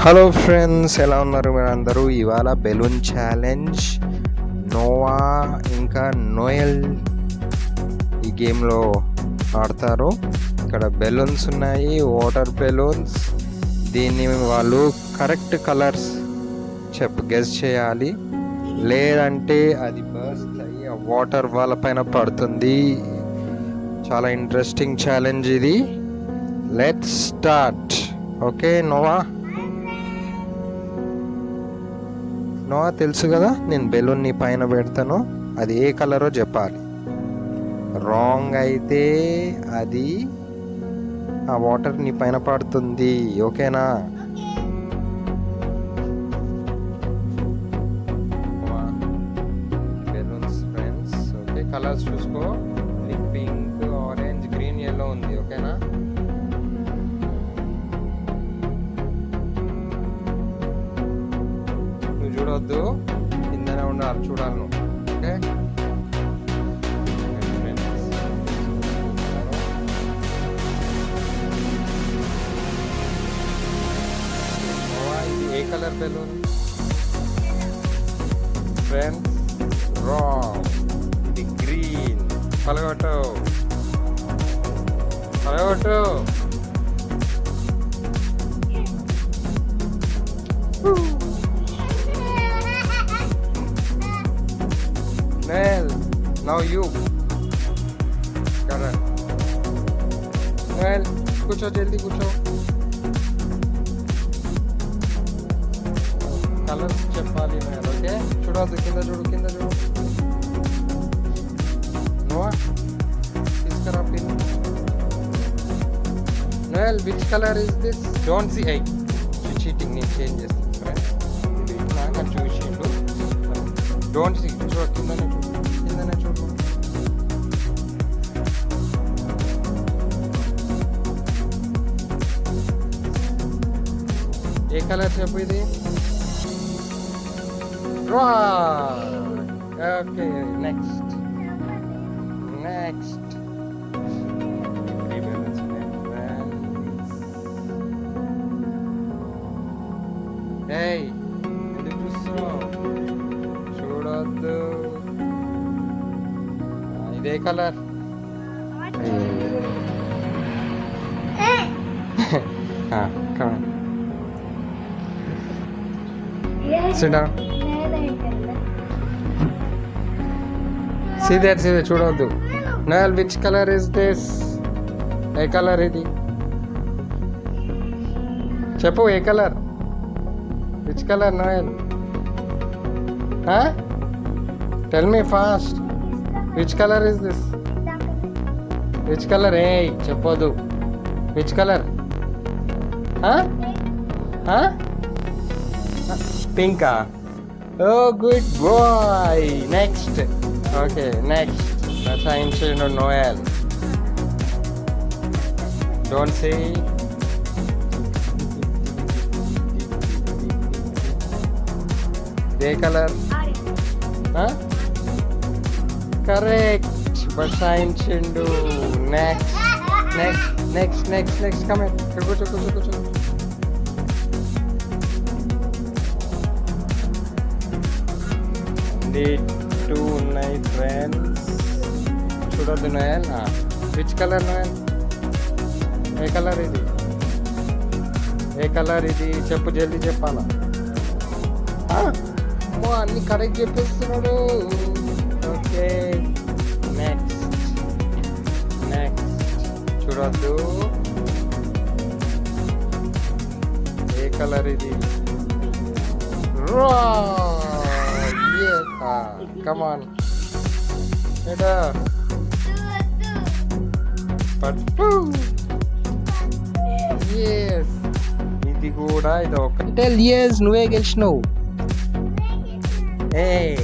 Hello friends, ఎలా ఉన్నారు మీరు అందరూ? ఇవాళ బెలూన్ ఛాలెంజ్. నోవా ఇంకా నోయల్ ఈ గేమ్లో ఆడతారు. ఇక్కడ బెలూన్స్ ఉన్నాయి, వాటర్ బెలూన్స్. దీన్ని వాళ్ళు కరెక్ట్ కలర్స్ గెస్ చేయాలి, లేదంటే అది బర్స్ట్ అయ్యి ఆ వాటర్ వాళ్ళపైన పడుతుంది. చాలా ఇంట్రెస్టింగ్ ఛాలెంజ్ ఇది. Let's start. ఓకే నోవా తెలుసు కదా, నేను బెలూన్ నీ పైన పెడతాను, అది ఏ కలరో చెప్పాలి. రాంగ్ అయితే అది ఆ వాటర్ నీ పైన పడుతుంది. ఓకేనా? Balloons friends. ఓకే, కలర్స్ చూసుకో. పింక్, ఆరెంజ్, గ్రీన్, ఎల్లో ఉంది. ఓకేనా? చూడొద్దు, కిందనే ఉండాలి, చూడాలి నువ్వు. ఓకే, ఇది ఏ కలర్ బెలూన్ ఫ్రెండ్స్? రాంగ్, ఇది green. పలగొట్టు. Noel, now you. Correct. Noel, కూర్చో, జల్దీ కూర్చో. కలర్స్ చెప్పాలి Noel. ఓకే, చూడవద్దు, కింద చూడు. నోవా, తీసుకురా pin. Noel, which color is this? Don't see. Hey, cheating. నేను చేంజ్ చేస్తాను ఫ్రెండ్స్. ఇది నాకు చూసిండు. Don't see. చూడు, కిందనే చూడు. ఏ కలర్ చెప్పు ఇది? Okay, next. ఏయ్, ఎందుకు చూస్తున్నావు? చూడొద్దు. ఇదే కలర్. సీదే చూడవద్దు. Noel, which color is this? ఏ కలర్ ఇది? చెప్పు, ఏ colour? Which color, Noel? Tell me fast. Which color is this? Which color? Hey, చెప్పొద్దు. Which color? Pink. Oh, good boy. Next. Okay, next. That's how you Noel. Don't say. Day color? Correct. But sign Chindu. Next. Come here. కూర్చో. Two ఉన్నాయి friends. చూడొద్దు Noel. Which colour Noel? A colour ఇది? చెప్పు, జల్దీ చెప్పాలా? అన్ని correct చెప్పేస్తున్నాడు. Okay, next. చూడొద్దు. ఏ కలర్ ఇది? Come on. Yes. ఇది కూడా ఇది ఒక. Yes, నువ్వే గెలిచినావు. Hey.